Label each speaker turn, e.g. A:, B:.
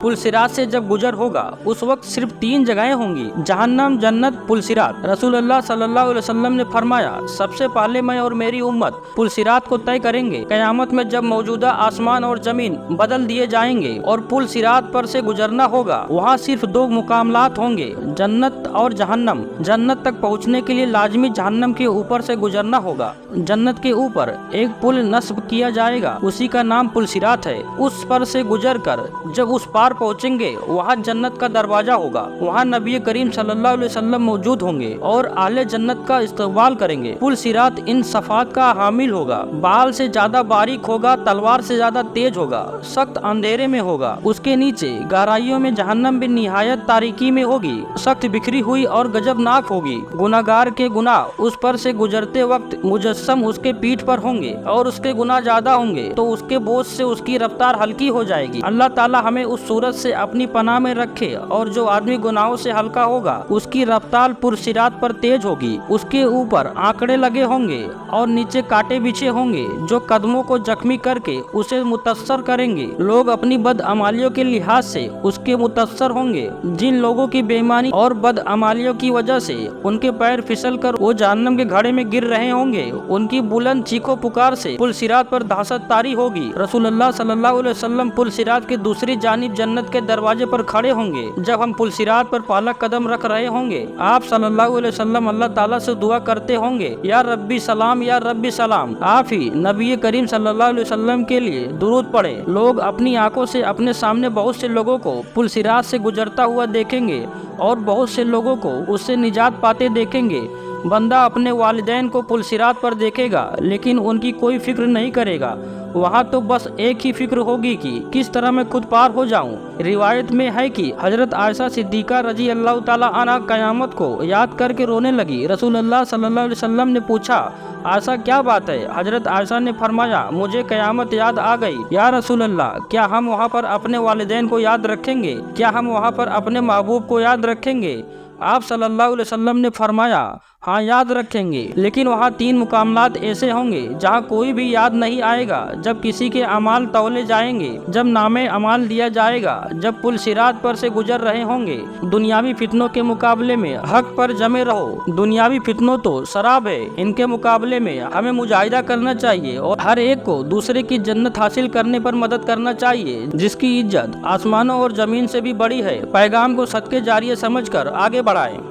A: पुलसिरात से जब गुजर होगा उस वक्त सिर्फ 3 जगहें होंगी, जहन्नम, जन्नत, पुलसिरात। रसूलुल्लाह सल्लल्लाहु अलैहि वसल्लम ने फरमाया, सबसे पहले मैं और मेरी उम्मत पुलसिरात को तय करेंगे। कयामत में जब मौजूदा आसमान और जमीन बदल दिए जाएंगे और पुलसिरात पर से गुजरना होगा, वहाँ सिर्फ 2 मुकामलात होंगे, जन्नत और जहन्नम। जन्नत तक पहुँचने के लिए लाजमी जहन्नम के ऊपर से गुजरना होगा। जन्नत के ऊपर एक पुल नस्ब किया जाएगा, उसी का नाम पुलसिरात है। उस पर से गुजर कर जब उस पार पहुंचेंगे, वहाँ जन्नत का दरवाजा होगा। वहाँ नबी करीम सल्लल्लाहु अलैहि वसल्लम मौजूद होंगे और आले जन्नत का इस्तकबाल करेंगे। पुल सिरात इन सफात का हामिल होगा, बाल से ज्यादा बारीक होगा, तलवार से ज्यादा तेज होगा, सख्त अंधेरे में होगा। उसके नीचे गहराइयों में जहन्नम भी निहायत तारीकी में होगी, सख्त बिखरी हुई और गजबनाक होगी। गुनाहगार के गुनाह उस पर से गुजरते वक्त मुजस्सम उसके पीठ पर होंगे और उसके गुनाह ज्यादा होंगे तो उसके बोझ से उसकी रफ्तार हल्की हो जाएगी। अल्लाह ताला हमें उस सूरत से अपनी पनाह में रखे। और जो आदमी गुनाहों से हल्का होगा उसकी रफ्तार पुरसिरात पर तेज होगी। उसके ऊपर आंकड़े लगे होंगे और नीचे कांटे बिछे होंगे जो कदमों को जख्मी करके उसे मुतस्सर करेंगे। लोग अपनी बदअमालियों के लिहाज से उसके मुतस्सर होंगे। जिन लोगों की बेईमानी और बदअमालियों की वजह से उनके पैर फिसल कर वो जहन्नम के घड़े में गिर रहे होंगे, उनकी बुलंद चीखों पुकार से पुलसिरात पर दहशत तारी होगी। रसूलुल्लाह सल्लल्लाहु अलैहि वसल्लम पुलसिरात की दूसरी जानिब जन्नत के दरवाजे पर खड़े होंगे। जब हम पुलसिरात पर पहला कदम रख रहे होंगे, आप सल्लल्लाहु अलैहि वसल्लम अल्लाह ताला से दुआ करते होंगे, या रब्बी सलाम, या रब्बी सलाम। आप ही नबी करीम सल्लल्लाहु अलैहि वसल्लम के लिए दुरूद पढ़े। लोग अपनी आंखों से अपने सामने बहुत से लोगों को पुलसिरात से गुजरता हुआ देखेंगे और बहुत से लोगों को उससे निजात पाते देखेंगे। बंदा अपने वालिदैन को पुलसिरात पर देखेगा लेकिन उनकी कोई फिक्र नहीं करेगा। वहाँ तो बस एक ही फिक्र होगी कि किस तरह मैं खुद पार हो जाऊं। रिवायत में है कि हजरत आयशा सिद्दीका रजी अल्लाह ताला अन्हा कयामत को याद करके रोने लगी। रसूलुल्लाह सल्लल्लाहु अलैहि वसल्लम ने पूछा, आयशा क्या बात है? हजरत आयशा ने फरमाया, मुझे कयामत याद आ गई। या रसूलल्लाह, क्या हम वहाँ पर अपने वालिदैन को याद रखेंगे? क्या हम वहाँ पर अपने महबूब को याद रखेंगे? आप सल्लल्लाहु अलैहि वसल्लम ने फरमाया, हाँ याद रखेंगे, लेकिन वहाँ 3 मुकामलात ऐसे होंगे जहाँ कोई भी याद नहीं आएगा। जब किसी के अमाल तौले जाएंगे, जब नामे अमाल दिया जाएगा, जब पुल सिरात पर से गुजर रहे होंगे। दुनियावी फितनों के मुकाबले में हक पर जमे रहो। दुनियावी फितनों तो शराब है, इनके मुकाबले में हमें मुजाहिदा करना चाहिए और हर एक को दूसरे की जन्नत हासिल करने पर मदद करना चाहिए, जिसकी इज्जत आसमानों और जमीन से भी बड़ी है। पैगाम को सदके जारिये समझकर आगे बढ़ाएं।